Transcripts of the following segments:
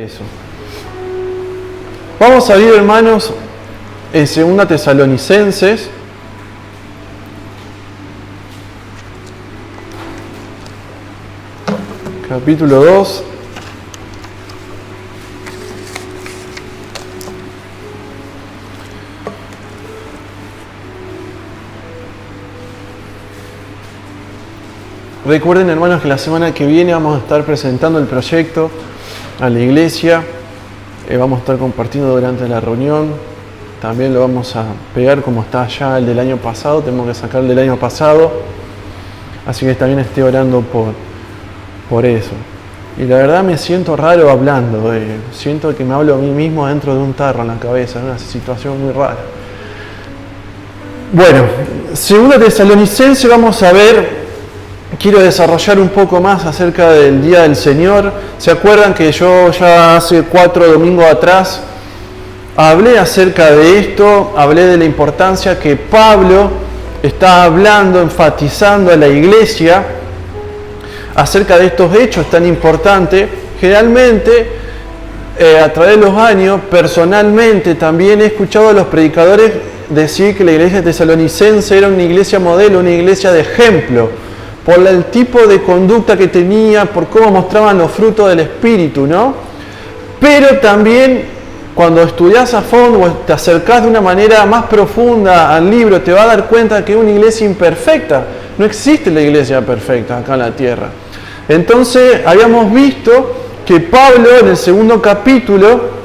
Eso. Vamos a ir, hermanos, en 2 Tesalonicenses. Capítulo 2. Recuerden, hermanos, que la semana que viene vamos a estar presentando el proyecto a la iglesia. Vamos a estar compartiendo durante la reunión. También lo vamos a pegar como está ya el del año pasado. Tenemos que sacar el del año pasado. Así que también estoy orando por eso. Y la verdad me siento raro hablando. Siento que me hablo a mí mismo dentro de un tarro en la cabeza. Es una situación muy rara. Bueno, 2 Tesalonicenses vamos a ver. Quiero desarrollar un poco más acerca del Día del Señor. ¿Se acuerdan que yo ya hace 4 domingos atrás hablé acerca de esto? Hablé de la importancia que Pablo está hablando, enfatizando a la iglesia acerca de estos hechos tan importantes. Generalmente, a través de los años, personalmente también he escuchado a los predicadores decir que la iglesia tesalonicense era una iglesia modelo, una iglesia de ejemplo, por el tipo de conducta que tenía, por cómo mostraban los frutos del Espíritu, ¿no? Pero también, cuando estudias a fondo o te acercás de una manera más profunda al libro, te vas a dar cuenta que es una iglesia imperfecta. No existe la iglesia perfecta acá en la tierra. Entonces, habíamos visto que Pablo, en el 2 capítulo,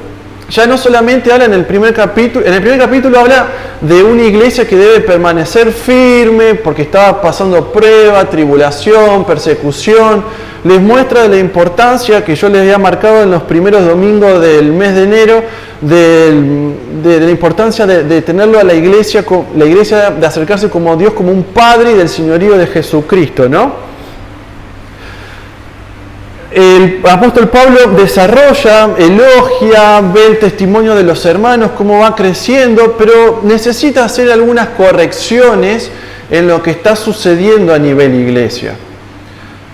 ya no solamente habla en el primer capítulo habla de una iglesia que debe permanecer firme porque estaba pasando prueba, tribulación, persecución. Les muestra la importancia que yo les había marcado en los primeros domingos del mes de enero, de la importancia de tenerlo a la iglesia de acercarse como a Dios, como un padre y del señorío de Jesucristo, ¿no? El apóstol Pablo desarrolla, elogia, ve el testimonio de los hermanos, cómo va creciendo, pero necesita hacer algunas correcciones en lo que está sucediendo a nivel iglesia.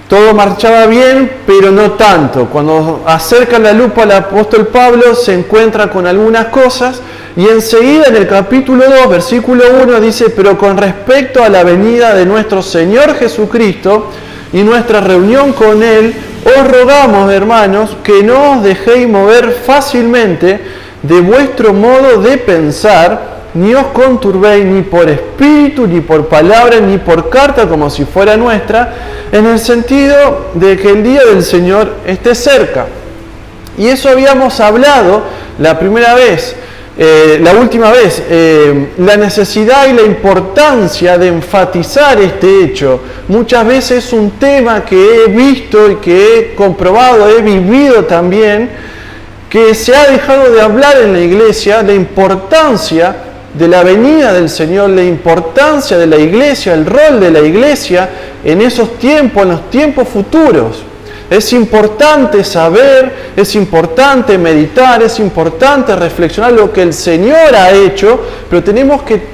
Todo marchaba bien, pero no tanto. Cuando acerca la lupa al apóstol Pablo, se encuentra con algunas cosas, y enseguida en el capítulo 2, versículo 1, dice: pero con respecto a la venida de nuestro Señor Jesucristo y nuestra reunión con Él, os rogamos, hermanos, que no os dejéis mover fácilmente de vuestro modo de pensar, ni os conturbéis ni por espíritu, ni por palabra, ni por carta, como si fuera nuestra, en el sentido de que el día del Señor esté cerca. Y eso habíamos hablado la primera vez. La última vez, la necesidad y la importancia de enfatizar este hecho. Muchas veces es un tema que he visto y que he comprobado, he vivido también, que se ha dejado de hablar en la iglesia, la importancia de la venida del Señor, la importancia de la iglesia, el rol de la iglesia en esos tiempos, en los tiempos futuros. Es importante saber, es importante meditar, es importante reflexionar lo que el Señor ha hecho, pero tenemos que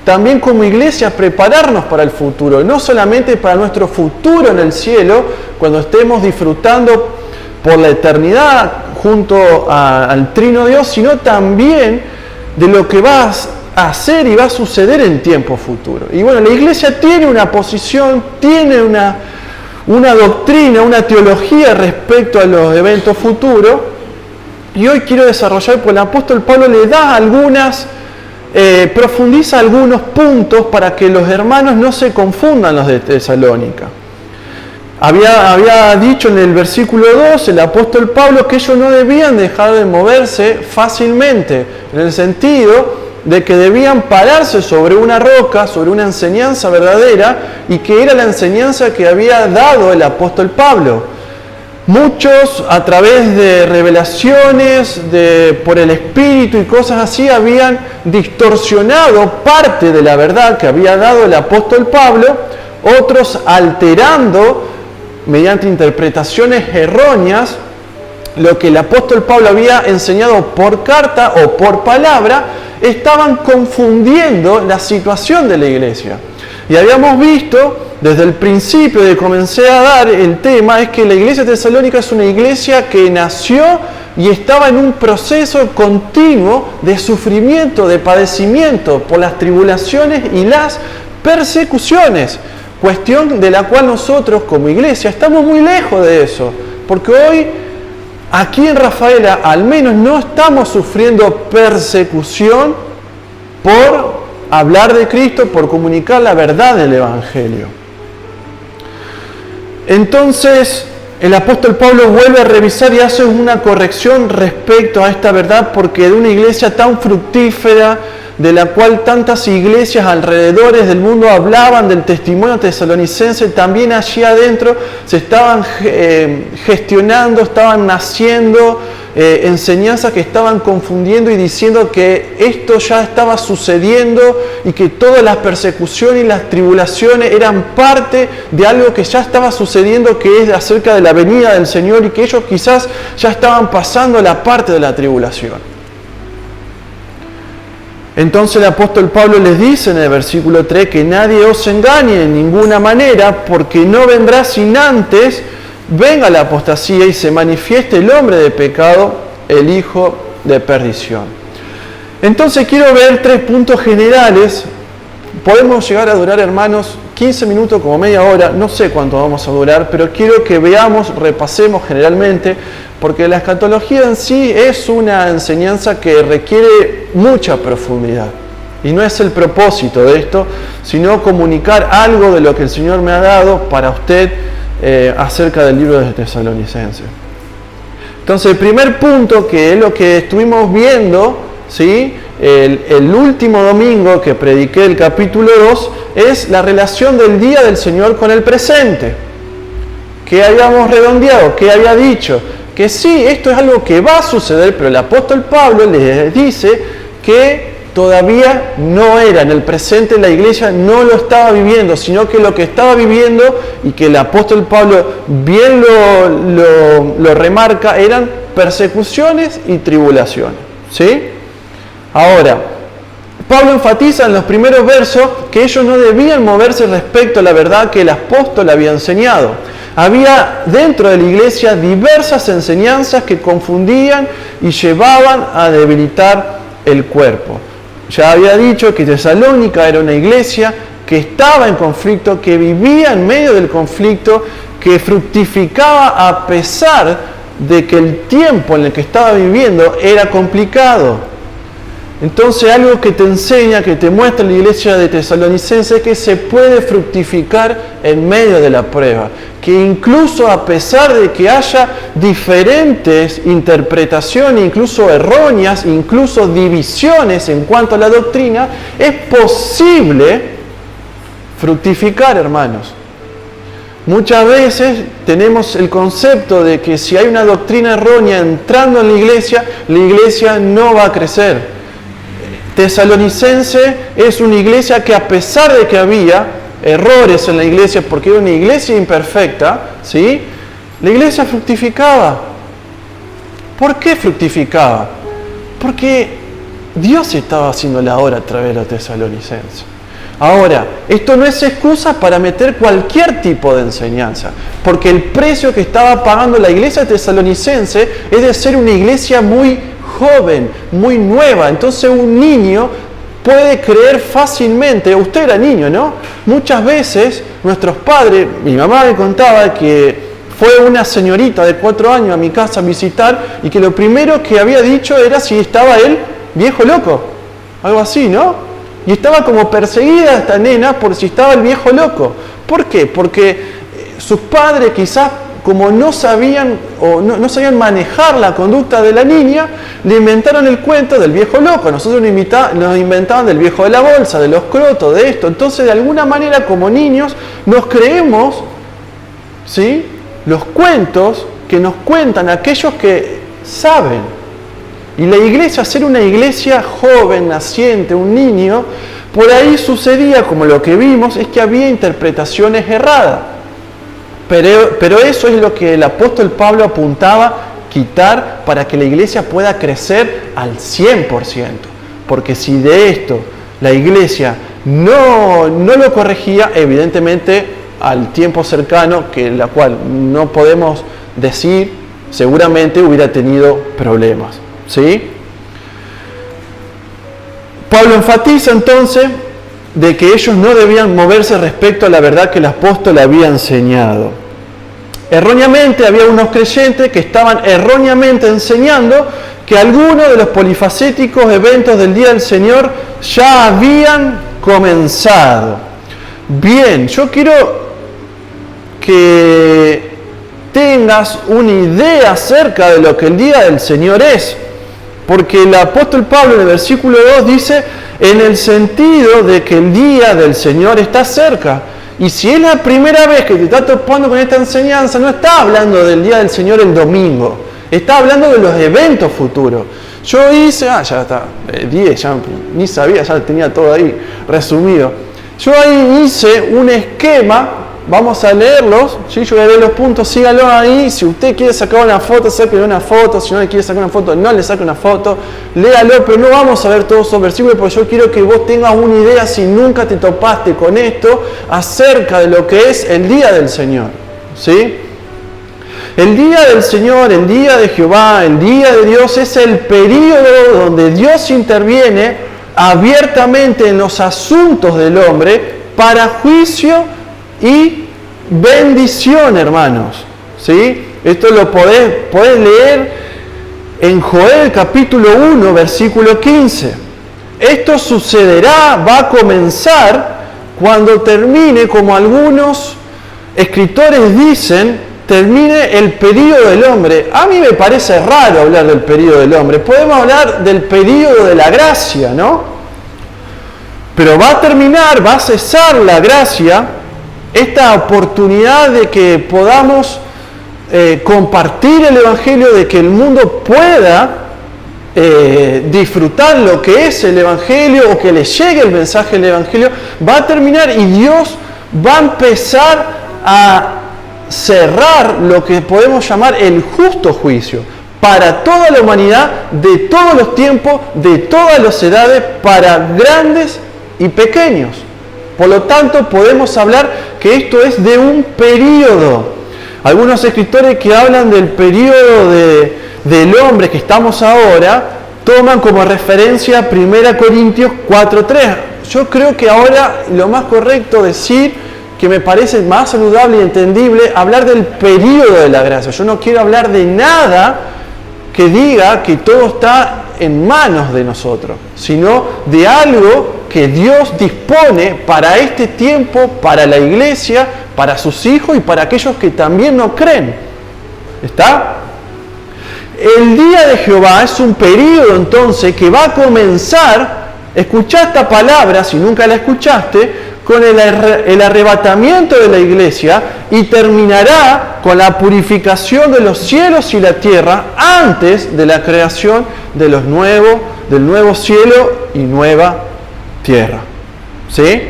también como iglesia prepararnos para el futuro, no solamente para nuestro futuro en el cielo, cuando estemos disfrutando por la eternidad junto al Trino Dios, sino también de lo que va a hacer y va a suceder en tiempo futuro. Y bueno, la iglesia tiene una posición, tiene una doctrina, una teología respecto a los eventos futuros, y hoy quiero desarrollar, pues el apóstol Pablo le da profundiza algunos puntos para que los hermanos no se confundan, los de Tesalónica. Había dicho en el versículo 2 el apóstol Pablo que ellos no debían dejar de moverse fácilmente, en el sentido de que debían pararse sobre una roca, sobre una enseñanza verdadera, y que era la enseñanza que había dado el apóstol Pablo. Muchos, a través de revelaciones, por el Espíritu y cosas así, habían distorsionado parte de la verdad que había dado el apóstol Pablo, otros alterando, mediante interpretaciones erróneas, lo que el apóstol Pablo había enseñado por carta o por palabra. Estaban confundiendo la situación de la iglesia. Y habíamos visto, desde el principio de comencé a dar el tema, es que la iglesia tesalónica es una iglesia que nació y estaba en un proceso continuo de sufrimiento, de padecimiento por las tribulaciones y las persecuciones, cuestión de la cual nosotros como iglesia estamos muy lejos de eso, porque hoy aquí en Rafaela al menos no estamos sufriendo persecución por hablar de Cristo, por comunicar la verdad del Evangelio. Entonces, el apóstol Pablo vuelve a revisar y hace una corrección respecto a esta verdad, porque de una iglesia tan fructífera, de la cual tantas iglesias alrededor del mundo hablaban del testimonio tesalonicense, también allí adentro se estaban gestionando, estaban naciendo enseñanzas que estaban confundiendo y diciendo que esto ya estaba sucediendo y que todas las persecuciones y las tribulaciones eran parte de algo que ya estaba sucediendo, que es acerca de la venida del Señor, y que ellos quizás ya estaban pasando la parte de la tribulación. Entonces el apóstol Pablo les dice en el versículo 3 que nadie os engañe en ninguna manera, porque no vendrá sin antes venga la apostasía y se manifieste el hombre de pecado, el hijo de perdición. Entonces quiero ver 3 puntos generales. Podemos llegar a durar, hermanos, 15 minutos como media hora, no sé cuánto vamos a durar, pero quiero que veamos, repasemos generalmente, porque la escatología en sí es una enseñanza que requiere mucha profundidad. Y no es el propósito de esto, sino comunicar algo de lo que el Señor me ha dado para usted acerca del libro de Tesalonicenses. Entonces, el primer punto, que es lo que estuvimos viendo, ¿sí?, el último domingo que prediqué el capítulo 2, es la relación del día del Señor con el presente. ¿Qué habíamos redondeado? ¿Qué había dicho? Que sí, esto es algo que va a suceder, pero el apóstol Pablo les dice que todavía no era, en el presente la iglesia no lo estaba viviendo, sino que lo que estaba viviendo, y que el apóstol Pablo bien lo remarca, eran persecuciones y tribulaciones. ¿Sí? Ahora, Pablo enfatiza en los primeros versos que ellos no debían moverse respecto a la verdad que el apóstol había enseñado. Había dentro de la iglesia diversas enseñanzas que confundían y llevaban a debilitar el cuerpo. Ya había dicho que Tesalónica era una iglesia que estaba en conflicto, que vivía en medio del conflicto, que fructificaba a pesar de que el tiempo en el que estaba viviendo era complicado. Entonces, algo que te enseña, que te muestra la iglesia de Tesalonicenses, es que se puede fructificar en medio de la prueba. Que incluso a pesar de que haya diferentes interpretaciones, incluso erróneas, incluso divisiones en cuanto a la doctrina, es posible fructificar, hermanos. Muchas veces tenemos el concepto de que si hay una doctrina errónea entrando en la iglesia no va a crecer. Tesalonicense es una iglesia que, a pesar de que había errores en la iglesia, porque era una iglesia imperfecta, ¿sí?, la iglesia fructificaba. ¿Por qué fructificaba? Porque Dios estaba haciendo la obra a través de los tesalonicenses. Ahora, esto no es excusa para meter cualquier tipo de enseñanza, porque el precio que estaba pagando la iglesia tesalonicense es de ser una iglesia muy joven, muy nueva. Entonces un niño puede creer fácilmente. Usted era niño, ¿no? Muchas veces nuestros padres, mi mamá me contaba que fue una señorita de 4 años a mi casa a visitar y que lo primero que había dicho era si estaba él viejo loco, algo así, ¿no? Y estaba como perseguida esta nena por si estaba el viejo loco. ¿Por qué? Porque sus padres quizás, como no sabían o no sabían manejar la conducta de la niña, le inventaron el cuento del viejo loco. Nosotros nos inventaban del viejo de la bolsa, de los crotos, de esto. Entonces, de alguna manera, como niños, nos creemos, ¿sí?, los cuentos que nos cuentan aquellos que saben. Y la iglesia, ser una iglesia joven, naciente, un niño, por ahí sucedía, como lo que vimos, es que había interpretaciones erradas. Pero eso es lo que el apóstol Pablo apuntaba quitar para que la iglesia pueda crecer al 100%. Porque si de esto la iglesia no lo corregía, evidentemente al tiempo cercano, que la cual no podemos decir seguramente hubiera tenido problemas, ¿sí? Pablo enfatiza entonces de que ellos no debían moverse respecto a la verdad que el apóstol había enseñado. Erróneamente había unos creyentes que estaban erróneamente enseñando que algunos de los polifacéticos eventos del Día del Señor ya habían comenzado. Bien, yo quiero que tengas una idea acerca de lo que el Día del Señor es. Porque el apóstol Pablo en el versículo 2 dice, en el sentido de que el Día del Señor está cerca. Y si es la primera vez que te estás topando con esta enseñanza, no está hablando del Día del Señor el domingo, está hablando de los eventos futuros. Yo hice, ya está, 10, ya ni sabía, ya tenía todo ahí resumido. Yo ahí hice un esquema, vamos a leerlos, ¿sí? Yo voy a leer los puntos, síganlo ahí. Si usted quiere sacar una foto, sáquele una foto. Si no le quiere sacar una foto, no le saque una foto. Léalo, pero no vamos a ver todos esos versículos porque yo quiero que vos tengas una idea, si nunca te topaste con esto, acerca de lo que es el Día del Señor, ¿sí? El Día del Señor, el Día de Jehová, el Día de Dios es el período donde Dios interviene abiertamente en los asuntos del hombre para juicio y bendición, hermanos, ¿sí? Esto lo podés leer en Joel capítulo 1, versículo 15. Esto sucederá, va a comenzar cuando termine, como algunos escritores dicen, termine el período del hombre. A mí me parece raro hablar del período del hombre. Podemos hablar del período de la gracia, ¿no? Pero va a terminar, va a cesar la gracia, esta oportunidad de que podamos compartir el Evangelio, de que el mundo pueda disfrutar lo que es el Evangelio o que le llegue el mensaje del Evangelio, va a terminar y Dios va a empezar a cerrar lo que podemos llamar el justo juicio para toda la humanidad, de todos los tiempos, de todas las edades, para grandes y pequeños. Por lo tanto, podemos hablar que esto es de un periodo. Algunos escritores que hablan del periodo del hombre que estamos ahora, toman como referencia 1 Corintios 4:3. Yo creo que ahora lo más correcto decir, que me parece más saludable y entendible, hablar del periodo de la gracia. Yo no quiero hablar de nada que diga que todo está en manos de nosotros, sino de algo que Dios dispone para este tiempo, para la iglesia, para sus hijos y para aquellos que también no creen. ¿Está? El día de Jehová es un periodo entonces que va a comenzar, escuchá esta palabra si nunca la escuchaste, con el arrebatamiento de la iglesia y terminará con la purificación de los cielos y la tierra antes de la creación del nuevo cielo y nueva tierra. ¿Sí?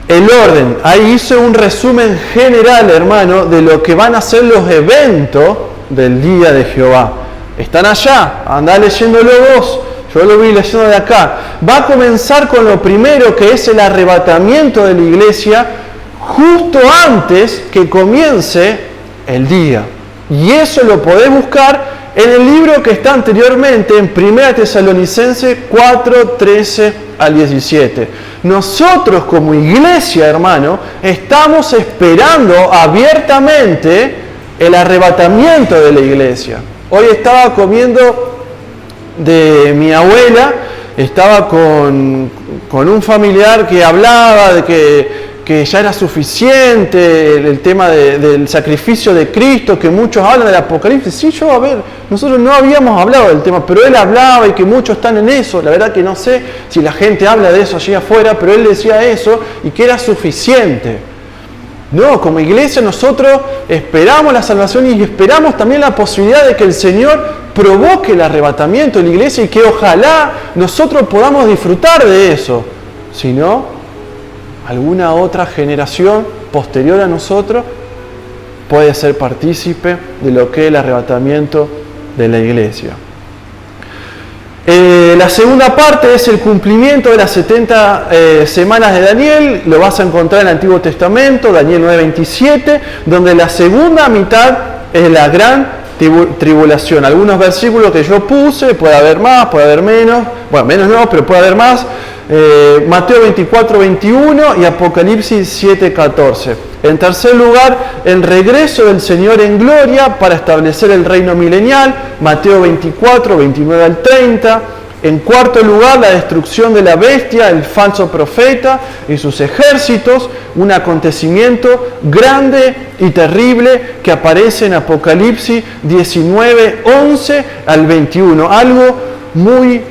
El orden, ahí hice un resumen general, hermano, de lo que van a ser los eventos del día de Jehová. Están allá, andá leyéndolo vos. Yo lo vi leyendo de acá. Va a comenzar con lo primero, que es el arrebatamiento de la iglesia, justo antes que comience el día. Y eso lo podés buscar en el libro que está anteriormente, en 1 Tesalonicenses 4, 13 al 17. Nosotros como iglesia, hermano, estamos esperando abiertamente el arrebatamiento de la iglesia. Hoy estaba comiendo de mi abuela, estaba con un familiar que hablaba de que ya era suficiente el tema del sacrificio de Cristo, que muchos hablan del Apocalipsis. Sí, nosotros no habíamos hablado del tema, pero él hablaba y que muchos están en eso. La verdad que no sé si la gente habla de eso allí afuera, pero él decía eso y que era suficiente. No, como iglesia nosotros esperamos la salvación y esperamos también la posibilidad de que el Señor provoque el arrebatamiento de la iglesia y que ojalá nosotros podamos disfrutar de eso. Si no, alguna otra generación posterior a nosotros puede ser partícipe de lo que es el arrebatamiento de la iglesia. La segunda parte es el cumplimiento de las 70 semanas de Daniel. Lo vas a encontrar en el Antiguo Testamento, Daniel 9:27, donde la segunda mitad es la gran tribulación. Algunos versículos que yo puse, puede haber más, puede haber menos, bueno, menos no, pero puede haber más. Mateo 24, 21 y Apocalipsis 7, 14. En tercer lugar, el regreso del Señor en gloria para establecer el reino milenial, Mateo 24, 29 al 30. En cuarto lugar, la destrucción de la bestia, el falso profeta y sus ejércitos, un acontecimiento grande y terrible que aparece en Apocalipsis 19, 11 al 21. Algo muy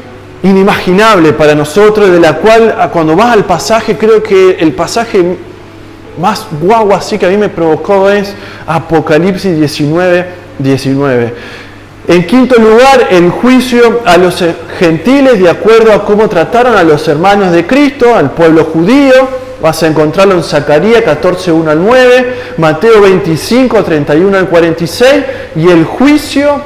inimaginable para nosotros, de la cual cuando vas al pasaje, creo que el pasaje más guau así que a mí me provocó es Apocalipsis 19, 19. En quinto lugar, el juicio a los gentiles de acuerdo a cómo trataron a los hermanos de Cristo, al pueblo judío. Vas a encontrarlo en Zacarías 14, 1 al 9, Mateo 25, 31 al 46 y el juicio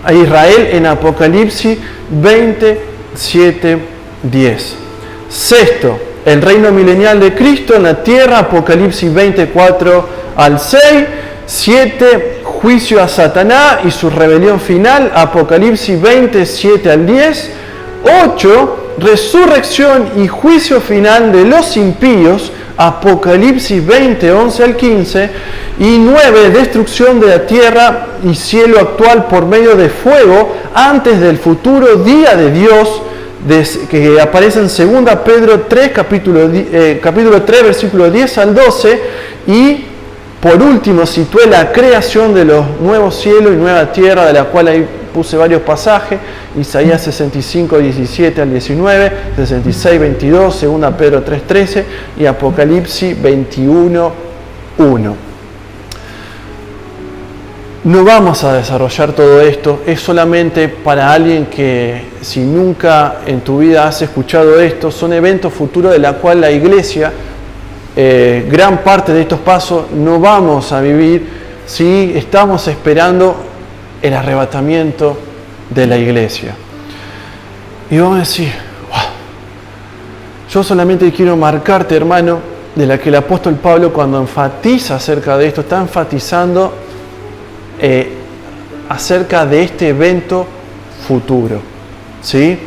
a Israel en Apocalipsis 20, 7, 10. Sexto, el reino milenial de Cristo en la tierra, Apocalipsis 24 al 6. 7, juicio a Satanás y su rebelión final, Apocalipsis 20, 7 al 10. 8, resurrección y juicio final de los impíos, Apocalipsis 20, 11 al 15. Y 9, destrucción de la tierra y cielo actual por medio de fuego antes del futuro día de Dios, que aparece en 2 Pedro 3, capítulo 3, versículo 10 al 12. Y por último situé la creación de los nuevos cielos y nueva tierra, de la cual ahí puse varios pasajes, Isaías 65, 17 al 19, 66, 22, 2 Pedro 3, 13 y Apocalipsis 21, 1. No vamos a desarrollar todo esto, es solamente para alguien que si nunca en tu vida has escuchado esto, son eventos futuros de la cual la iglesia, gran parte de estos pasos no vamos a vivir si estamos esperando el arrebatamiento de la iglesia. Y vamos a decir, wow, yo solamente quiero marcarte, hermano, de la que el apóstol Pablo cuando enfatiza acerca de esto, está enfatizando acerca de este evento futuro, ¿sí?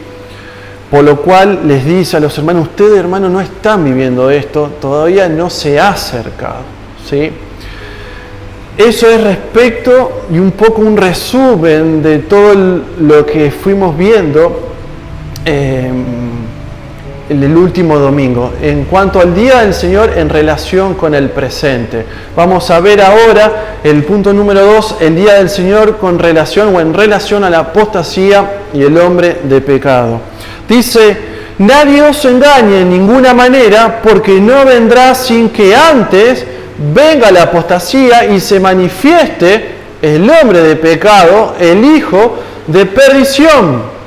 Por lo cual les dice a los hermanos, ustedes hermanos no están viviendo esto, todavía no se ha acercado, ¿sí? Eso es respecto y un poco un resumen de todo lo que fuimos viendo el último domingo, en cuanto al día del Señor en relación con el presente. Vamos a ver ahora el punto número 2, el día del Señor con relación o en relación a la apostasía y el hombre de pecado. Dice, nadie os engañe en ninguna manera, porque no vendrá sin que antes venga la apostasía y se manifieste el hombre de pecado, el hijo de perdición.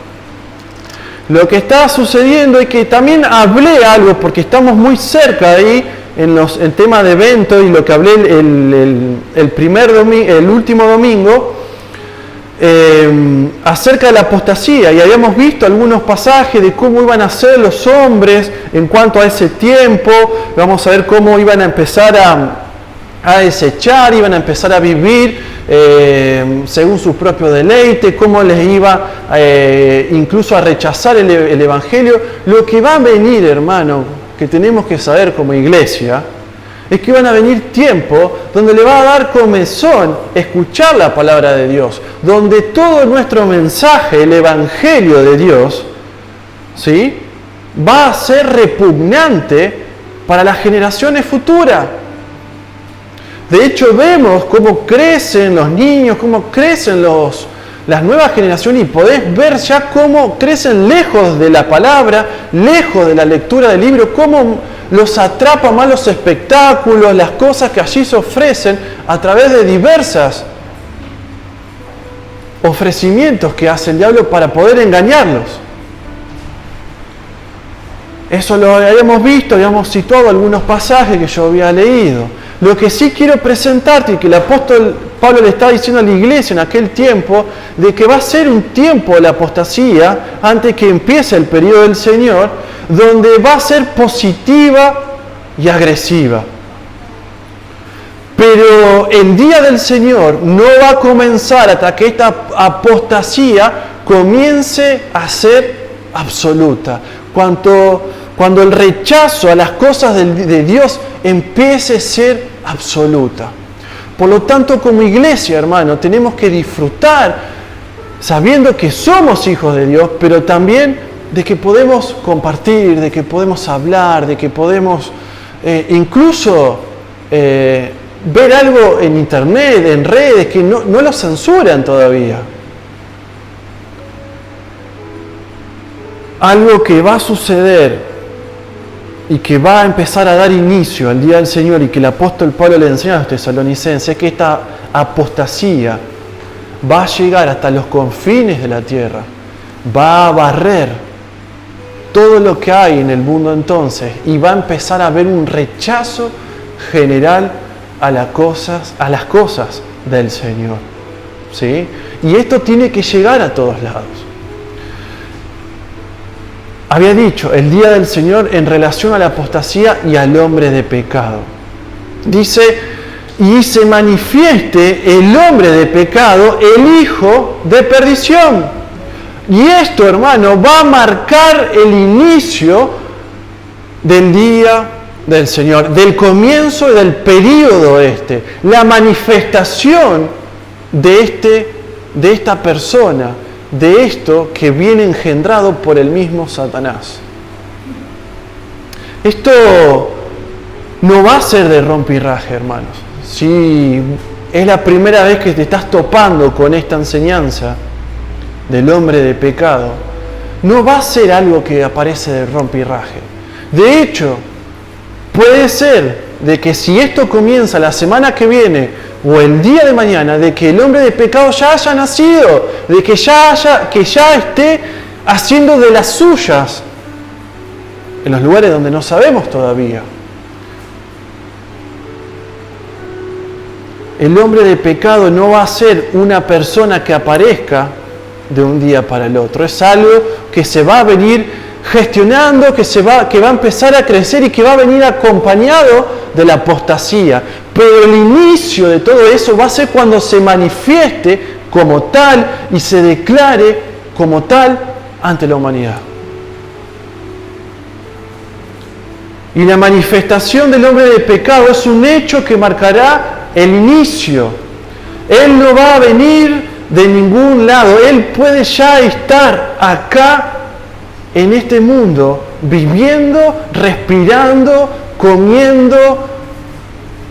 Lo que está sucediendo es que también hablé algo, porque estamos muy cerca ahí en el tema de evento y lo que hablé el último domingo acerca de la apostasía, y habíamos visto algunos pasajes de cómo iban a ser los hombres en cuanto a ese tiempo. Vamos a ver cómo iban a empezar a desechar, iban a empezar a vivir según su propio deleite, cómo les iba incluso a rechazar el Evangelio. Lo que va a venir, hermano, que tenemos que saber como iglesia, es que van a venir tiempos donde le va a dar comezón escuchar la palabra de Dios, donde todo nuestro mensaje, el Evangelio de Dios, ¿sí?, va a ser repugnante para las generaciones futuras. De hecho, vemos cómo crecen los niños, cómo crecen las nuevas generaciones, y podés ver ya cómo crecen lejos de la palabra, lejos de la lectura del libro, cómo los atrapa más los espectáculos, las cosas que allí se ofrecen a través de diversos ofrecimientos que hace el diablo para poder engañarlos. Eso lo habíamos visto, habíamos situado algunos pasajes que yo había leído. Lo que sí quiero presentarte, y que el apóstol Pablo le está diciendo a la iglesia en aquel tiempo, de que va a ser un tiempo de la apostasía, antes que empiece el periodo del Señor, donde va a ser positiva y agresiva. Pero el día del Señor no va a comenzar hasta que esta apostasía comience a ser absoluta. Cuando el rechazo a las cosas de Dios empiece a ser absoluta. Por lo tanto, como iglesia, hermano, tenemos que disfrutar sabiendo que somos hijos de Dios, pero también de que podemos compartir, de que podemos hablar, de que podemos incluso ver algo en internet, en redes, que no lo censuran todavía. Algo que va a suceder y que va a empezar a dar inicio al día del Señor y que el apóstol Pablo le enseña a los tesalonicenses es que esta apostasía va a llegar hasta los confines de la tierra, va a barrer todo lo que hay en el mundo entonces y va a empezar a haber un rechazo general a las cosas del Señor. ¿Sí? Y esto tiene que llegar a todos lados. Había dicho el día del Señor en relación a la apostasía y al hombre de pecado. Dice, y se manifieste el hombre de pecado, el hijo de perdición. Y esto, hermano, va a marcar el inicio del día del Señor, del comienzo y del período la manifestación de esta persona, de esto que viene engendrado por el mismo Satanás. Esto no va a ser de rompirraje, hermanos. Si es la primera vez que te estás topando con esta enseñanza del hombre de pecado, no va a ser algo que aparece de rompirraje. De hecho, puede ser de que si esto comienza la semana que viene o el día de mañana, de que el hombre de pecado ya haya nacido, de que ya esté haciendo de las suyas en los lugares donde no sabemos todavía. El hombre de pecado no va a ser una persona que aparezca de un día para el otro. Es algo que se va a venir gestionando, que va a empezar a crecer y que va a venir acompañado de la apostasía. Pero el inicio de todo eso va a ser cuando se manifieste como tal y se declare como tal ante la humanidad. Y la manifestación del hombre de pecado es un hecho que marcará el inicio. Él no va a venir de ningún lado. Él puede ya estar acá en este mundo, viviendo, respirando, comiendo,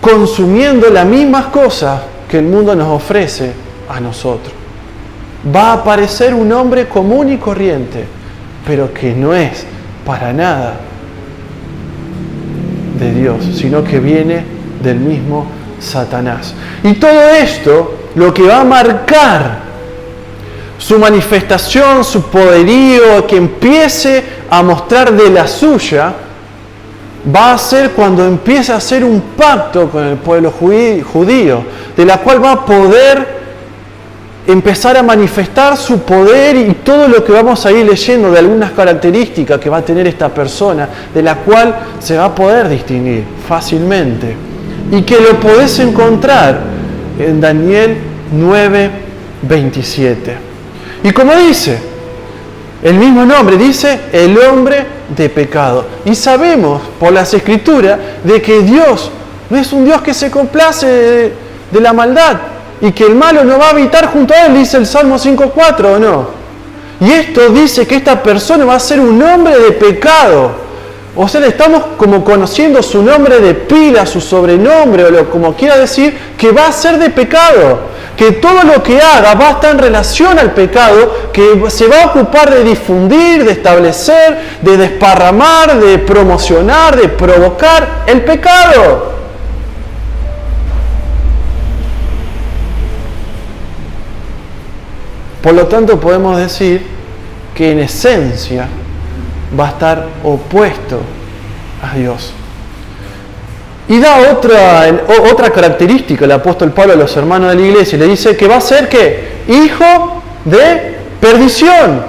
consumiendo las mismas cosas que el mundo nos ofrece a nosotros. Va a aparecer un hombre común y corriente, pero que no es para nada de Dios, sino que viene del mismo Satanás. Y todo esto, lo que va a marcar su manifestación, su poderío, que empiece a mostrar de la suya, va a ser cuando empiece a hacer un pacto con el pueblo judío, de la cual va a poder empezar a manifestar su poder y todo lo que vamos a ir leyendo de algunas características que va a tener esta persona, de la cual se va a poder distinguir fácilmente. Y que lo podés encontrar en Daniel 9:27. Y como dice, el mismo nombre dice el hombre de pecado. Y sabemos por las Escrituras de que Dios no es un Dios que se complace de la maldad y que el malo no va a habitar junto a él, dice el Salmo 5:4, ¿o no? Y esto dice que esta persona va a ser un hombre de pecado. O sea, le estamos como conociendo su nombre de pila, su sobrenombre, o como quiera decir, que va a ser de pecado. Que todo lo que haga va a estar en relación al pecado, que se va a ocupar de difundir, de establecer, de desparramar, de promocionar, de provocar el pecado. Por lo tanto, podemos decir que en esencia va a estar opuesto a Dios. Y da otra característica el apóstol Pablo a los hermanos de la iglesia. Le dice que va a ser ¿qué? Hijo de perdición.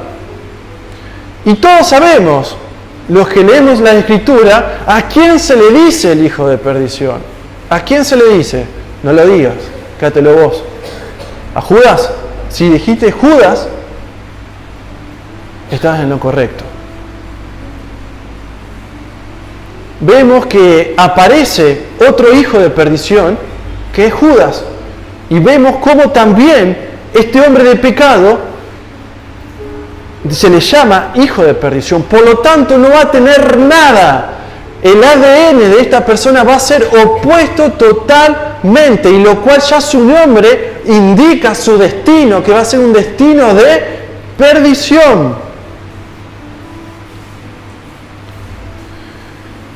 Y todos sabemos, los que leemos la Escritura, ¿a quién se le dice el hijo de perdición? ¿A quién se le dice? No lo digas, quédatelo vos. A Judas, si dijiste Judas, estás en lo correcto. Vemos que aparece otro hijo de perdición, que es Judas. Y vemos cómo también este hombre de pecado se le llama hijo de perdición. Por lo tanto, no va a tener nada. El ADN de esta persona va a ser opuesto totalmente, y lo cual ya su nombre indica su destino, que va a ser un destino de perdición.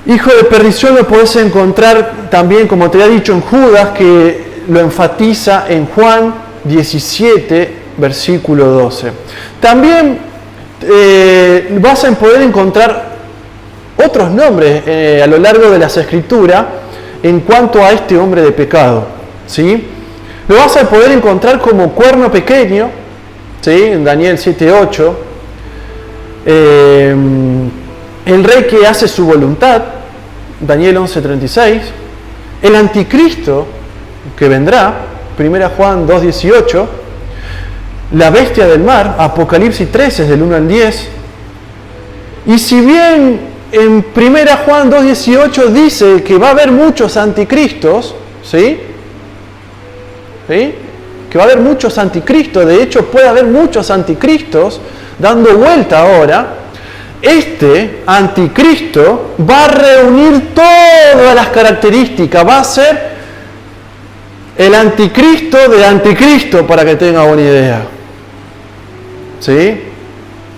Hijo de perdición lo podés encontrar también, como te había dicho, en Judas, que lo enfatiza en Juan 17, versículo 12. También vas a poder encontrar otros nombres a lo largo de las Escrituras en cuanto a este hombre de pecado, ¿sí? Lo vas a poder encontrar como cuerno pequeño, ¿sí? En Daniel 7:8. El rey que hace su voluntad, Daniel 11:36. El anticristo que vendrá, 1 Juan 2:18. La bestia del mar, Apocalipsis 13, del 1 al 10. Y si bien en 1 Juan 2:18 dice que va a haber muchos anticristos, ¿sí? ¿Sí? Que va a haber muchos anticristos, de hecho puede haber muchos anticristos dando vuelta ahora. Este anticristo va a reunir todas las características, va a ser el anticristo de anticristo, para que tenga una idea. ¿Sí?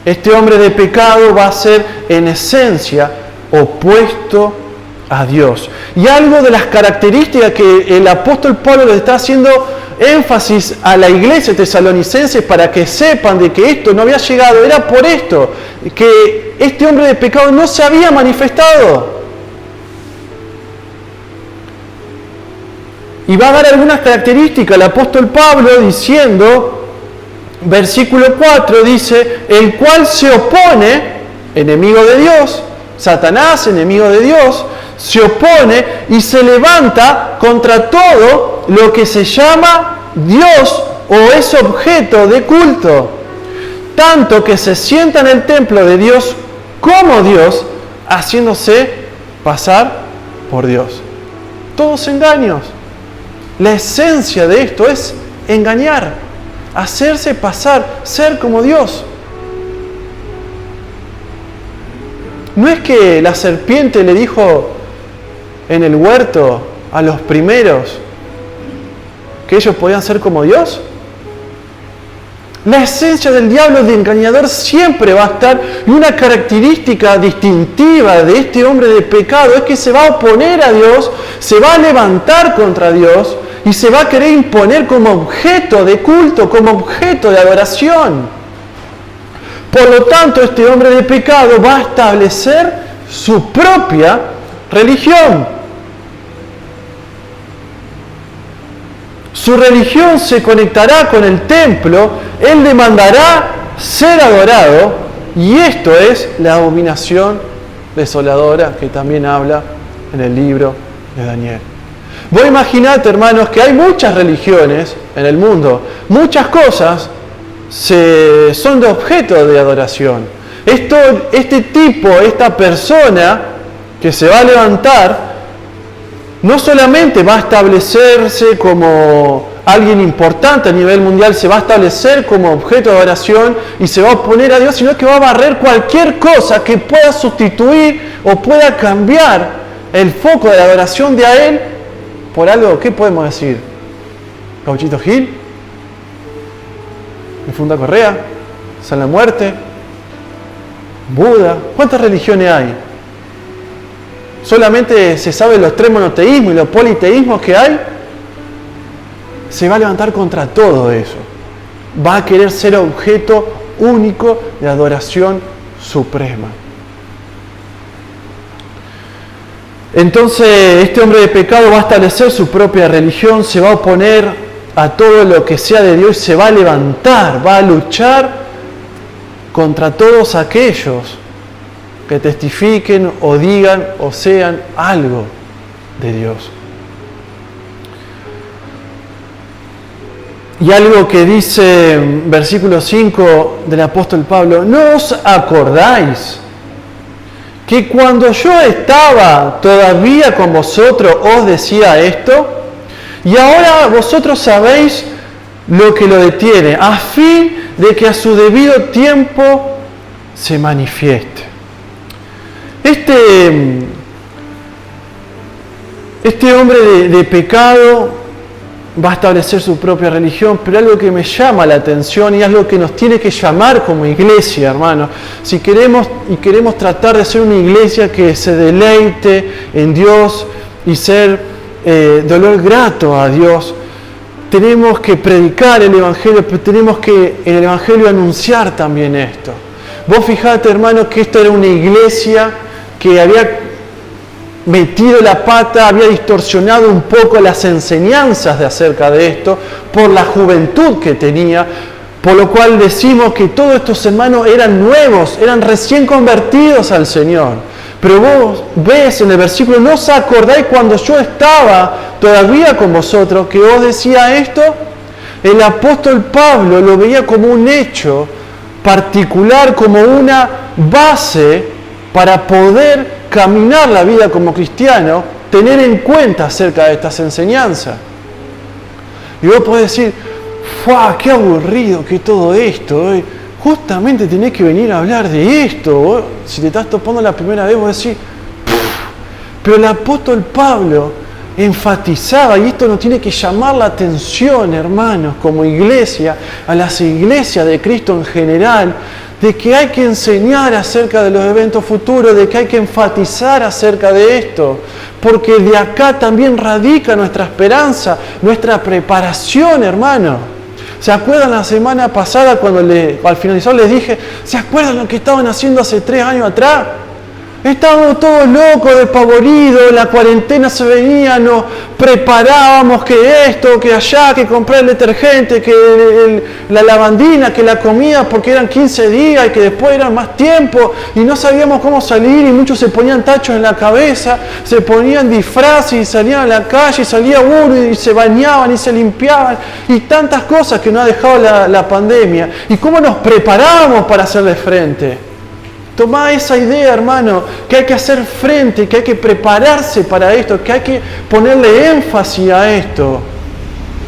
Este hombre de pecado va a ser en esencia opuesto a Dios. Y algo de las características que el apóstol Pablo le está haciendo énfasis a la iglesia tesalonicense para que sepan de que esto no había llegado, era por esto, que este hombre de pecado no se había manifestado. Y va a dar algunas características el apóstol Pablo diciendo, versículo 4 dice, el cual se opone, enemigo de Dios, Satanás, enemigo de Dios, se opone y se levanta contra todo lo que se llama Dios o es objeto de culto, tanto que se sienta en el templo de Dios como Dios, haciéndose pasar por Dios. Todos engaños. La esencia de esto es engañar, hacerse pasar, ser como Dios. ¿No es que la serpiente le dijo en el huerto a los primeros que ellos podían ser como Dios? La esencia del diablo de engañador siempre va a estar, y una característica distintiva de este hombre de pecado es que se va a oponer a Dios, se va a levantar contra Dios y se va a querer imponer como objeto de culto, como objeto de adoración. Por lo tanto, este hombre de pecado va a establecer su propia religión. Su religión se conectará con el templo, él demandará ser adorado, y esto es la abominación desoladora que también habla en el libro de Daniel. Vos imaginate, hermanos, que hay muchas religiones en el mundo, muchas cosas son de objeto de adoración. Esta persona que se va a levantar, no solamente va a establecerse como alguien importante a nivel mundial, se va a establecer como objeto de adoración y se va a oponer a Dios, sino que va a barrer cualquier cosa que pueda sustituir o pueda cambiar el foco de la adoración de a Él por algo. ¿Qué podemos decir? Gauchito Gil, Funda Correa, San la Muerte, Buda. ¿Cuántas religiones hay? Solamente se sabe los tres monoteísmos y los politeísmos que hay. Se va a levantar contra todo eso. Va a querer ser objeto único de adoración suprema. Entonces, este hombre de pecado va a establecer su propia religión, se va a oponer a todo lo que sea de Dios, se va a levantar, va a luchar contra todos aquellos que testifiquen o digan o sean algo de Dios. Y algo que dice versículo 5 del apóstol Pablo: ¿no os acordáis que cuando yo estaba todavía con vosotros os decía esto? Y ahora vosotros sabéis lo que lo detiene, a fin de que a su debido tiempo se manifieste. Este hombre de pecado va a establecer su propia religión, pero algo que me llama la atención y algo que nos tiene que llamar como iglesia, hermanos, si queremos tratar de ser una iglesia que se deleite en Dios y ser de olor grato a Dios, tenemos que predicar el Evangelio, pero tenemos que en el Evangelio anunciar también esto. Vos fijate, hermano, que esto era una iglesia que había metido la pata, había distorsionado un poco las enseñanzas acerca de esto por la juventud que tenía, por lo cual decimos que todos estos hermanos eran nuevos, eran recién convertidos al Señor. Pero vos ves en el versículo: ¿no os acordáis cuando yo estaba todavía con vosotros que os decía esto? El apóstol Pablo lo veía como un hecho particular, como una base para poder caminar la vida como cristiano, tener en cuenta acerca de estas enseñanzas. Y vos podés decir: ¡fua! ¡Qué aburrido que todo esto! Justamente tenés que venir a hablar de esto. Si te estás topando la primera vez, vos decís: pero el apóstol Pablo enfatizaba, y esto nos tiene que llamar la atención, hermanos, como iglesia, a las iglesias de Cristo en general, de que hay que enseñar acerca de los eventos futuros, de que hay que enfatizar acerca de esto, porque de acá también radica nuestra esperanza, nuestra preparación, hermano. ¿Se acuerdan la semana pasada cuando al finalizar les dije: ¿se acuerdan lo que estaban haciendo hace 3 años atrás? Estábamos todos locos, despavoridos, la cuarentena se venía, nos preparábamos que esto, que allá, que comprar el detergente, que la lavandina, que la comida, porque eran 15 días y que después eran más tiempo y no sabíamos cómo salir, y muchos se ponían tachos en la cabeza, se ponían disfraces y salían a la calle, y salía uno y se bañaban y se limpiaban y tantas cosas que nos ha dejado la pandemia. ¿Y cómo nos preparábamos para hacerle frente? Tomá esa idea, hermano, que hay que hacer frente, que hay que prepararse para esto, que hay que ponerle énfasis a esto.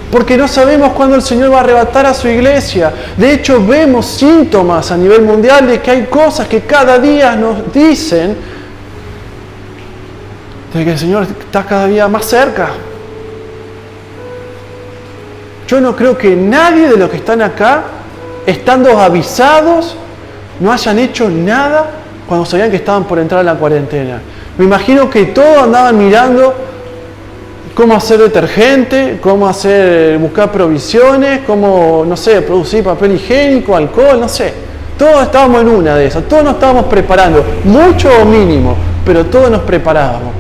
Porque no sabemos cuándo el Señor va a arrebatar a su iglesia. De hecho, vemos síntomas a nivel mundial de que hay cosas que cada día nos dicen de que el Señor está cada día más cerca. Yo no creo que nadie de los que están acá, estando avisados, no hayan hecho nada cuando sabían que estaban por entrar a la cuarentena. Me imagino que todos andaban mirando cómo hacer detergente, cómo buscar provisiones, cómo, no sé, producir papel higiénico, alcohol, no sé. Todos estábamos en una de esas, todos nos estábamos preparando, mucho o mínimo, pero todos nos preparábamos.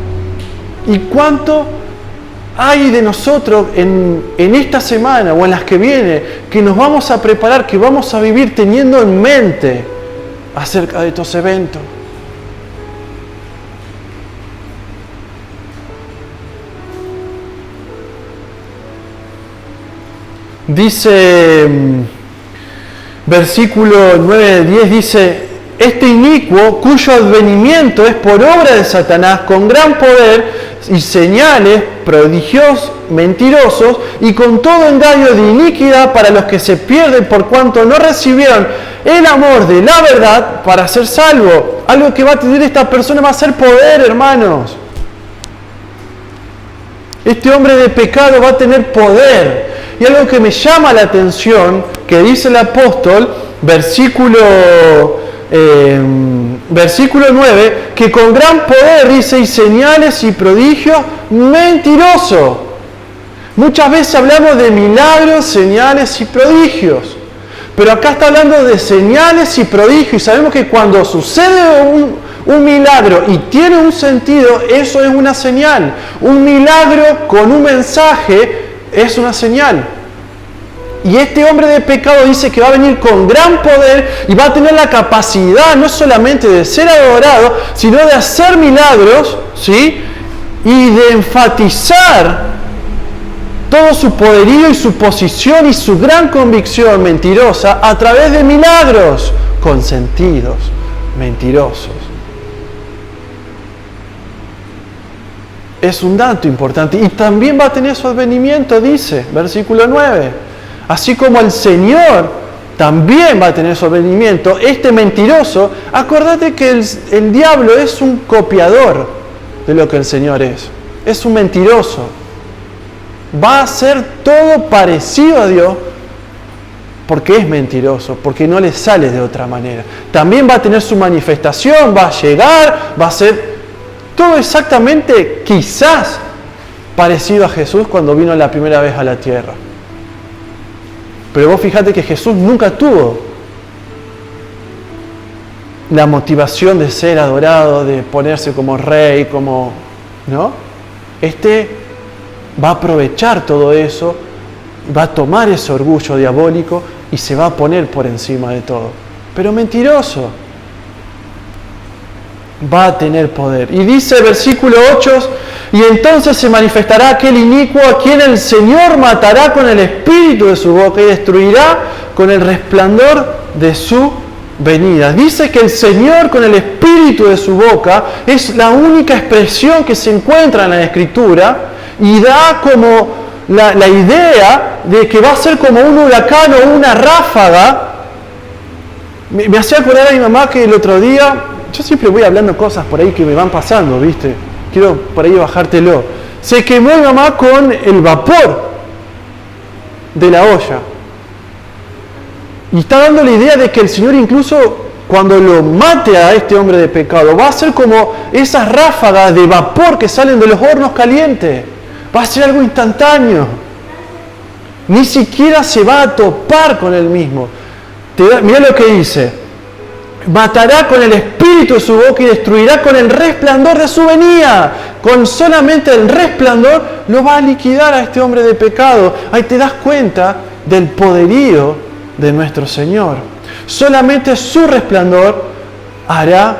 ¿Y cuánto hay de nosotros en esta semana o en las que viene que nos vamos a preparar, que vamos a vivir teniendo en mente acerca de estos eventos? Dice, versículo 9-10, dice: este inicuo, cuyo advenimiento es por obra de Satanás, con gran poder y señales, prodigios, mentirosos, y con todo engaño de iniquidad para los que se pierden por cuanto no recibieron el amor de la verdad para ser salvo. Algo que va a tener esta persona va a ser poder, hermanos. Este hombre de pecado va a tener poder. Y algo que me llama la atención, que dice el apóstol, versículo 9, que con gran poder, dice, y señales y prodigios, mentiroso. Muchas veces hablamos de milagros, señales y prodigios, pero acá está hablando de señales y prodigios, y sabemos que cuando sucede un milagro y tiene un sentido, eso es una señal. Un milagro con un mensaje es una señal. Y este hombre de pecado dice que va a venir con gran poder y va a tener la capacidad no solamente de ser adorado, sino de hacer milagros, ¿sí? Y de enfatizar todo su poderío y su posición y su gran convicción mentirosa a través de milagros consentidos, mentirosos. Es un dato importante. Y también va a tener su advenimiento, dice, versículo 9. Así como el Señor también va a tener su advenimiento, este mentiroso, acordate que el diablo es un copiador de lo que el Señor es. Es un mentiroso. Va a hacer todo parecido a Dios porque es mentiroso, porque no le sale de otra manera. También va a tener su manifestación, va a llegar, va a ser todo exactamente, quizás, parecido a Jesús cuando vino la primera vez a la tierra. Pero vos fíjate que Jesús nunca tuvo la motivación de ser adorado, de ponerse como rey, ¿no? Va a aprovechar todo eso, va a tomar ese orgullo diabólico y se va a poner por encima de todo. Pero mentiroso. Va a tener poder. Y dice versículo 8, y entonces se manifestará aquel inicuo a quien el Señor matará con el espíritu de su boca y destruirá con el resplandor de su venida. Dice que el Señor con el espíritu de su boca es la única expresión que se encuentra en la Escritura y da como la idea de que va a ser como un huracán o una ráfaga. Me hacía acordar a mi mamá que el otro día, yo siempre voy hablando cosas por ahí que me van pasando, ¿viste? Quiero por ahí bajártelo. Se quemó mi mamá con el vapor de la olla. Y está dando la idea de que el Señor incluso cuando lo mate a este hombre de pecado, va a ser como esas ráfagas de vapor que salen de los hornos calientes. Va a ser algo instantáneo. Ni siquiera se va a topar con él mismo. Mira lo que dice. Matará con el espíritu de su boca y destruirá con el resplandor de su venida. Con solamente el resplandor lo va a liquidar a este hombre de pecado. Ahí te das cuenta del poderío de nuestro Señor. Solamente su resplandor hará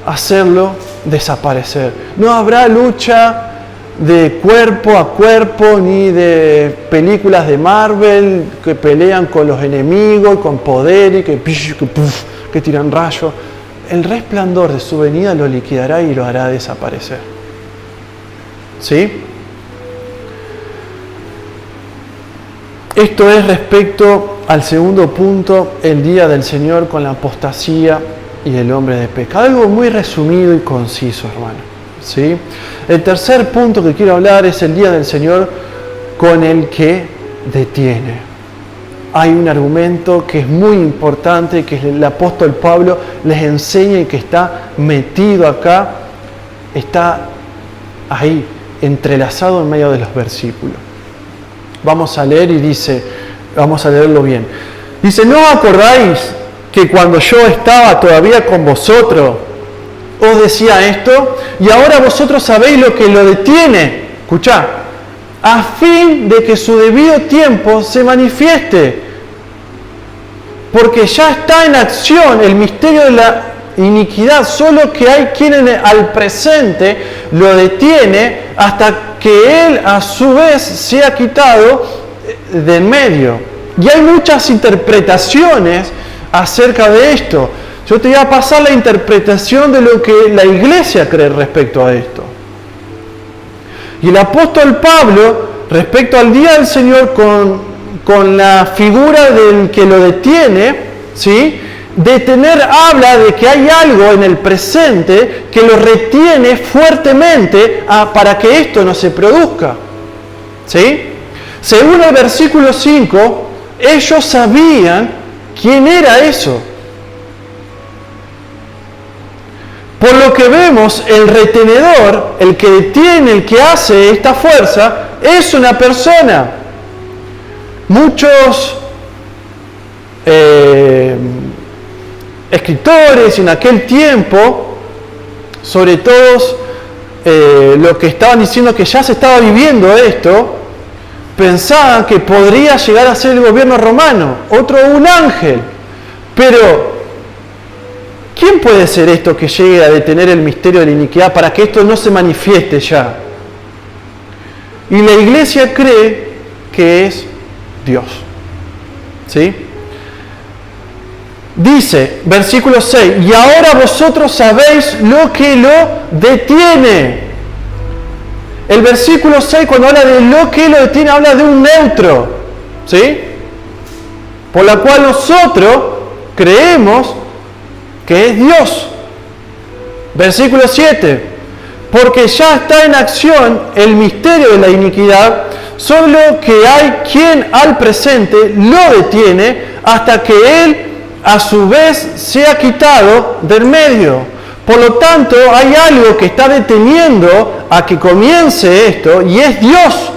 hacerlo desaparecer. No habrá lucha de cuerpo a cuerpo, ni de películas de Marvel que pelean con los enemigos, con poder y que tiran rayos. El resplandor de su venida lo liquidará y lo hará desaparecer. ¿Sí? Esto es respecto al segundo punto, el día del Señor con la apostasía y el hombre de pecado. Algo muy resumido y conciso, hermano. ¿Sí? El tercer punto que quiero hablar es el día del Señor con el que detiene. Hay un argumento que es muy importante, que el apóstol Pablo les enseña y que está metido acá, está ahí, entrelazado en medio de los versículos. Vamos a leer y dice, vamos a leerlo bien. Dice, ¿no acordáis que cuando yo estaba todavía con vosotros, os decía esto? Y ahora vosotros sabéis lo que lo detiene. Escuchá. A fin de que su debido tiempo se manifieste. Porque ya está en acción el misterio de la iniquidad, solo que hay quien al presente lo detiene hasta que él a su vez sea quitado de en medio. Y hay muchas interpretaciones acerca de esto. Yo te voy a pasar la interpretación de lo que la iglesia cree respecto a esto. Y el apóstol Pablo, respecto al día del Señor, con la figura del que lo detiene, ¿sí? Detener habla de que hay algo en el presente que lo retiene fuertemente para que esto no se produzca. ¿Sí? Según el versículo 5, ellos sabían quién era eso. Por lo que vemos, el retenedor, el que detiene, el que hace esta fuerza, es una persona. Muchos escritores en aquel tiempo, sobre todo los que estaban diciendo que ya se estaba viviendo esto, pensaban que podría llegar a ser el gobierno romano, un ángel. Pero ¿quién puede ser esto que llegue a detener el misterio de la iniquidad para que esto no se manifieste ya? Y la iglesia cree que es Dios. ¿Sí? Dice, versículo 6, y ahora vosotros sabéis lo que lo detiene. El versículo 6, cuando habla de lo que lo detiene, habla de un neutro. ¿Sí? Por la cual nosotros creemos que es Dios. Versículo 7, porque ya está en acción el misterio de la iniquidad, solo que hay quien al presente lo detiene hasta que él a su vez sea quitado del medio. Por lo tanto, hay algo que está deteniendo a que comience esto, y es Dios.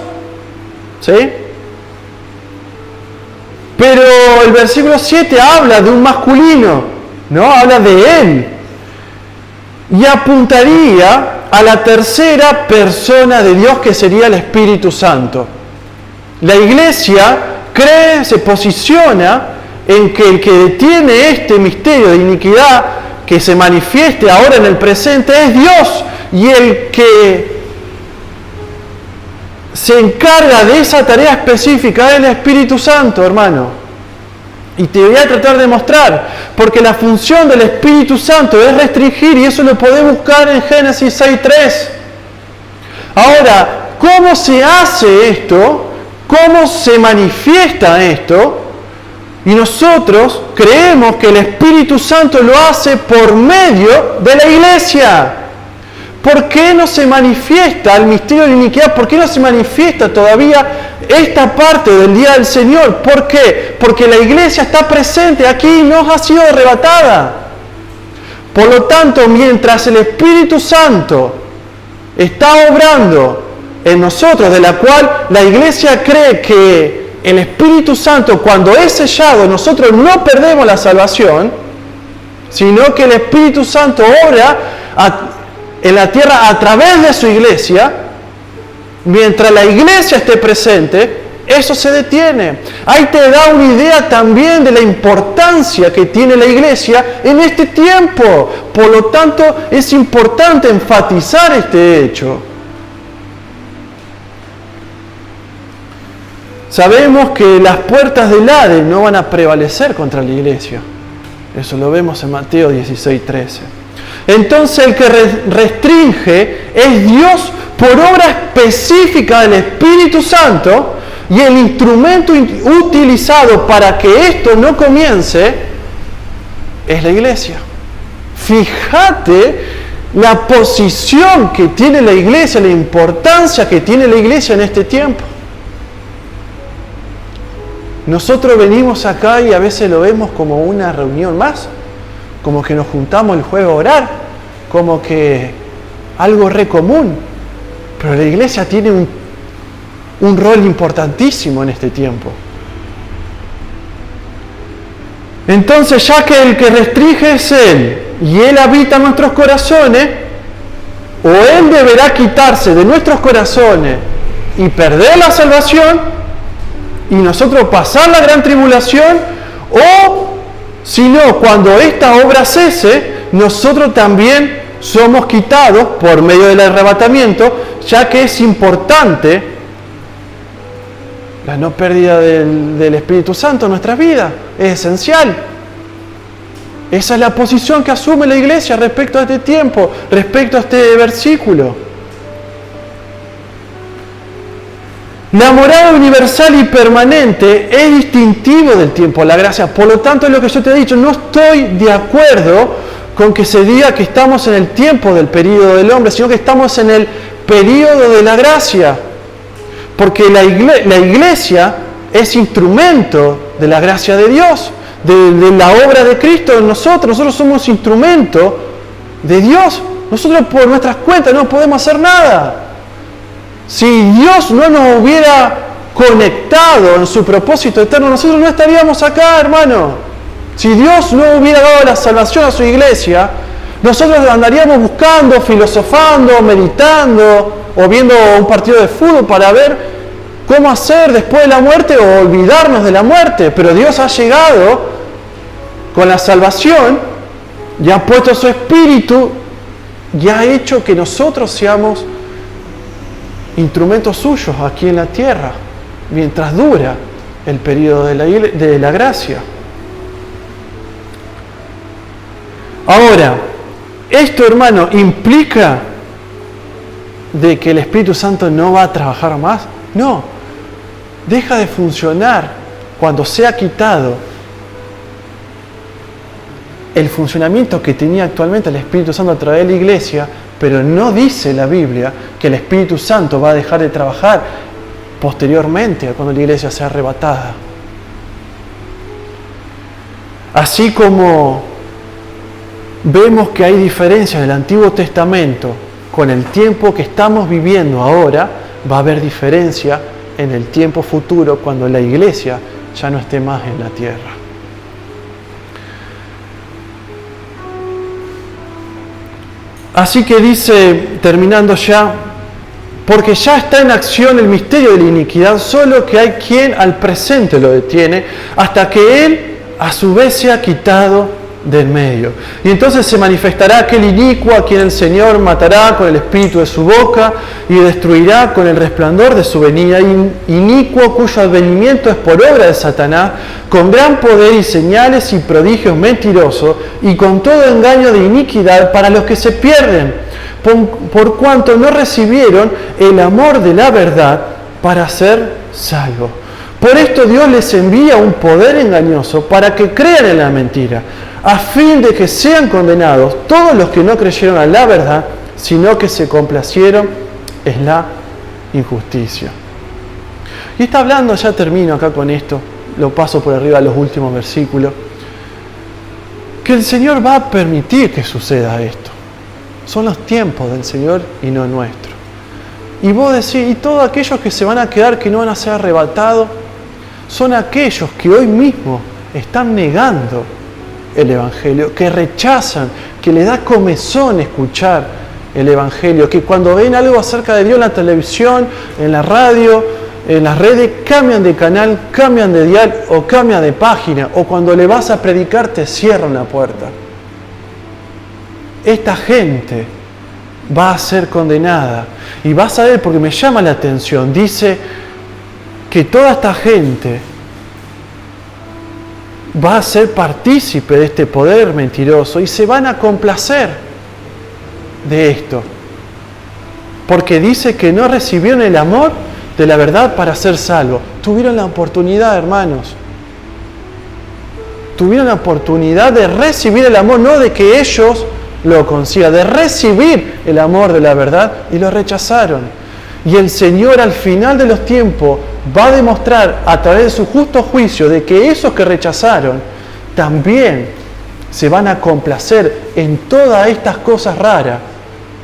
¿Sí? Pero el versículo 7 habla de un masculino, ¿no? Habla de Él. Y apuntaría a la tercera persona de Dios, que sería el Espíritu Santo. La Iglesia cree, se posiciona en que el que detiene este misterio de iniquidad que se manifieste ahora en el presente es Dios, y el que se encarga de esa tarea específica es el Espíritu Santo, hermano. Y te voy a tratar de mostrar, porque la función del Espíritu Santo es restringir, y eso lo podés buscar en Génesis 6:3. Ahora, ¿cómo se hace esto? ¿Cómo se manifiesta esto? Y nosotros creemos que el Espíritu Santo lo hace por medio de la Iglesia. ¿Por qué no se manifiesta el misterio de la iniquidad? ¿Por qué no se manifiesta todavía esta parte del día del Señor? ¿Por qué? Porque la Iglesia está presente aquí y no ha sido arrebatada. Por lo tanto, mientras el Espíritu Santo está obrando en nosotros, de la cual la Iglesia cree que el Espíritu Santo, cuando es sellado, nosotros no perdemos la salvación, sino que el Espíritu Santo obra en la tierra a través de su Iglesia. Mientras la Iglesia esté presente, eso se detiene. Ahí te da una idea también de la importancia que tiene la Iglesia en este tiempo. Por lo tanto, es importante enfatizar este hecho. Sabemos que las puertas del Hades no van a prevalecer contra la Iglesia. Eso lo vemos en Mateo 16:13. Entonces el que restringe es Dios por obra específica del Espíritu Santo, y el instrumento utilizado para que esto no comience es la Iglesia. Fíjate la posición que tiene la Iglesia, la importancia que tiene la Iglesia en este tiempo. Nosotros venimos acá y a veces lo vemos como una reunión más, como que nos juntamos el jueves a orar, como que algo re común. Pero la Iglesia tiene un rol importantísimo en este tiempo. Entonces, ya que el que restringe es Él, y Él habita en nuestros corazones, o Él deberá quitarse de nuestros corazones y perder la salvación, y nosotros pasar la gran tribulación, o si no, cuando esta obra cese, nosotros también somos quitados por medio del arrebatamiento, ya que es importante la no pérdida del Espíritu Santo en nuestras vidas, es esencial. Esa es la posición que asume la Iglesia respecto a este tiempo, respecto a este versículo. La morada universal y permanente es distintivo del tiempo de la gracia. Por lo tanto, es lo que yo te he dicho, no estoy de acuerdo con que se diga que estamos en el tiempo del período del hombre, sino que estamos en el período de la gracia. Porque la Iglesia es instrumento de la gracia de Dios, de la obra de Cristo en nosotros. Nosotros somos instrumento de Dios. Nosotros por nuestras cuentas no podemos hacer nada. Si Dios no nos hubiera conectado en su propósito eterno, nosotros no estaríamos acá, hermano. Si Dios no hubiera dado la salvación a su Iglesia, nosotros andaríamos buscando, filosofando, meditando, o viendo un partido de fútbol para ver cómo hacer después de la muerte o olvidarnos de la muerte. Pero Dios ha llegado con la salvación y ha puesto su Espíritu y ha hecho que nosotros seamos instrumentos suyos aquí en la tierra. mientras dura el periodo de la gracia. Ahora, esto, hermano, implica de que el Espíritu Santo no va a trabajar más. No, deja de funcionar cuando sea quitado el funcionamiento que tenía actualmente el Espíritu Santo a través de la iglesia, pero no dice la Biblia que el Espíritu Santo va a dejar de trabajar posteriormente a cuando la iglesia sea arrebatada. Así como vemos que hay diferencias del Antiguo Testamento con el tiempo que estamos viviendo ahora, va a haber diferencia en el tiempo futuro cuando la iglesia ya no esté más en la tierra. Así que dice, terminando ya, porque ya está en acción el misterio de la iniquidad, solo que hay quien al presente lo detiene, hasta que él a su vez sea quitado del medio. Y entonces se manifestará aquel inicuo a quien el Señor matará con el espíritu de su boca y destruirá con el resplandor de su venida, inicuo cuyo advenimiento es por obra de Satanás, con gran poder y señales y prodigios mentirosos, y con todo engaño de iniquidad para los que se pierden, por cuanto no recibieron el amor de la verdad para ser salvos. Por esto Dios les envía un poder engañoso para que crean en la mentira, a fin de que sean condenados todos los que no creyeron a la verdad, sino que se complacieron en la injusticia. Y está hablando, ya termino acá con esto, lo paso por arriba a los últimos versículos, que el Señor va a permitir que suceda esto. Son los tiempos del Señor y no nuestros. Y vos decís, y todos aquellos que se van a quedar, que no van a ser arrebatados, son aquellos que hoy mismo están negando el Evangelio, que rechazan, que les da comezón escuchar el Evangelio, que cuando ven algo acerca de Dios en la televisión, en la radio, en las redes, cambian de canal, cambian de dial o cambian de página, o cuando le vas a predicar te cierran la puerta. Esta gente va a ser condenada, y vas a ver, porque me llama la atención, dice que toda esta gente va a ser partícipe de este poder mentiroso y se van a complacer de esto, porque dice que no recibieron el amor de la verdad para ser salvos. Tuvieron la oportunidad, hermanos, tuvieron la oportunidad de recibir el amor, no de que ellos lo consigan, de recibir el amor de la verdad, y lo rechazaron. Y el Señor al final de los tiempos va a demostrar a través de su justo juicio de que esos que rechazaron también se van a complacer en todas estas cosas raras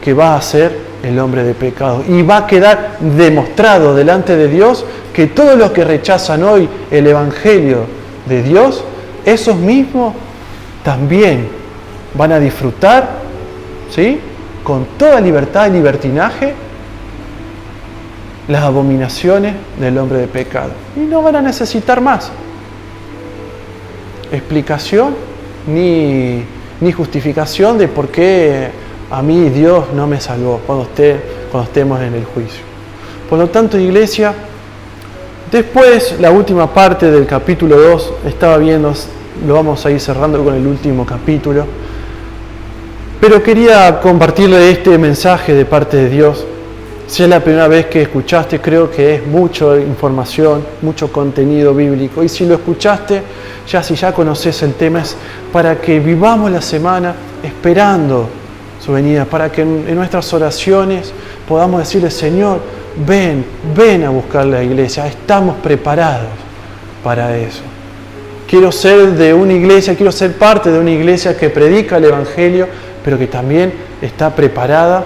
que va a hacer el hombre de pecado. Y va a quedar demostrado delante de Dios que todos los que rechazan hoy el Evangelio de Dios, esos mismos también van a disfrutar, ¿sí?, con toda libertad y libertinaje, las abominaciones del hombre de pecado. Y no van a necesitar más explicación ni justificación de por qué a mí Dios no me salvó cuando estemos en el juicio. Por lo tanto, iglesia, después, la última parte del capítulo 2, estaba viendo, lo vamos a ir cerrando con el último capítulo, pero quería compartirle este mensaje de parte de Dios. Si es la primera vez que escuchaste, creo que es mucha información, mucho contenido bíblico. Y si lo escuchaste, si ya conoces el tema, es para que vivamos la semana esperando su venida, para que en nuestras oraciones podamos decirle: Señor, ven a buscar la iglesia, estamos preparados para eso. Quiero ser de una iglesia, quiero ser parte de una iglesia que predica el Evangelio, pero que también está preparada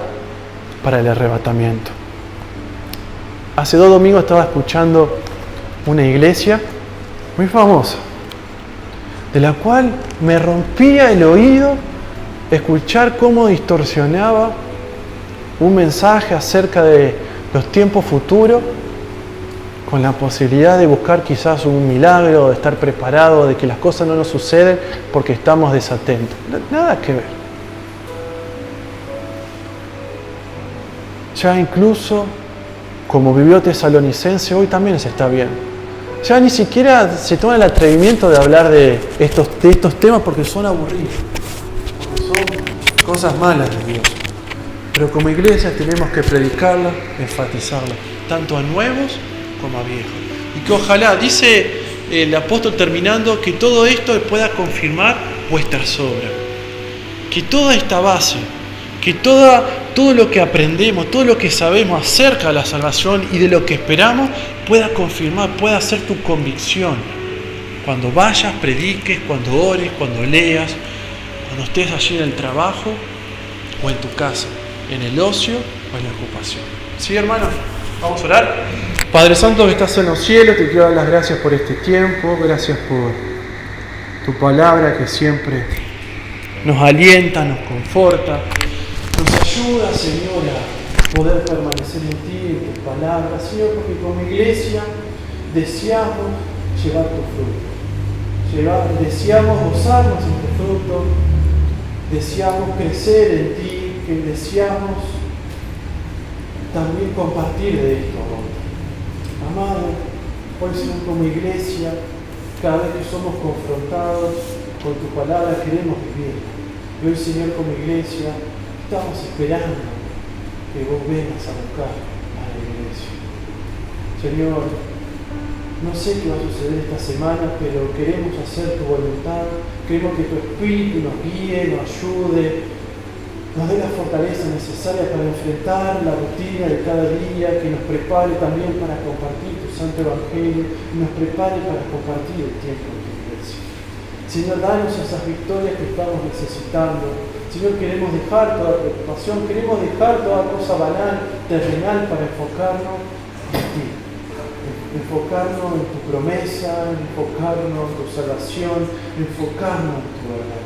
para el arrebatamiento. Hace 2 domingos estaba escuchando una iglesia muy famosa, de la cual me rompía el oído escuchar cómo distorsionaba un mensaje acerca de los tiempos futuros, con la posibilidad de buscar quizás un milagro, de estar preparado, de que las cosas no nos suceden porque estamos desatentos. Nada que ver. Ya incluso como vivió Tesalonicense, hoy también se está bien. Ya ni siquiera se toma el atrevimiento de hablar de estos temas porque son aburridos, porque son cosas malas de Dios. Pero como iglesia tenemos que predicarla, enfatizarla, tanto a nuevos como a viejos. Y que ojalá, dice el apóstol terminando, que todo esto pueda confirmar vuestras obras. Que toda esta base, que todo lo que aprendemos, todo lo que sabemos acerca de la salvación y de lo que esperamos, pueda confirmar, pueda ser tu convicción. Cuando vayas, prediques, cuando ores, cuando leas, cuando estés allí en el trabajo o en tu casa, en el ocio o en la ocupación. ¿Sí, hermanos? Vamos a orar. Padre Santo que estás en los cielos, te quiero dar las gracias por este tiempo, gracias por tu palabra que siempre nos alienta, nos conforta, nos ayuda, Señor, a poder permanecer en ti, en tus palabras, Señor, porque como iglesia deseamos llevar tu fruto, deseamos gozarnos en tu fruto, deseamos crecer en ti, que deseamos también compartir de esto. Amado, hoy Señor, como iglesia, cada vez que somos confrontados con tu palabra queremos vivir. Y hoy, Señor, como iglesia, estamos esperando que vos vengas a buscar a la iglesia. Señor, no sé qué va a suceder esta semana, pero queremos hacer tu voluntad. Queremos que tu Espíritu nos guíe, nos ayude, nos dé la fortaleza necesaria para enfrentar la rutina de cada día, que nos prepare también para compartir tu Santo Evangelio y nos prepare para compartir el tiempo de tu iglesia. Señor, danos esas victorias que estamos necesitando. Señor, queremos dejar toda preocupación, queremos dejar toda cosa banal, terrenal, para enfocarnos en ti. Enfocarnos en tu promesa, enfocarnos en tu salvación, enfocarnos en tu verdad.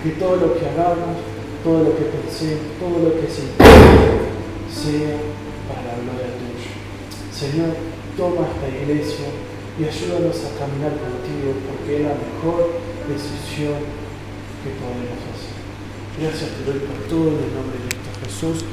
Que todo lo que hagamos, todo lo que pensemos, todo lo que sintamos, sea para la gloria tuya. Señor, toma esta iglesia y ayúdanos a caminar contigo, porque es la mejor decisión que podemos hacer. Gracias te doy por todo en el nombre de Cristo Jesús.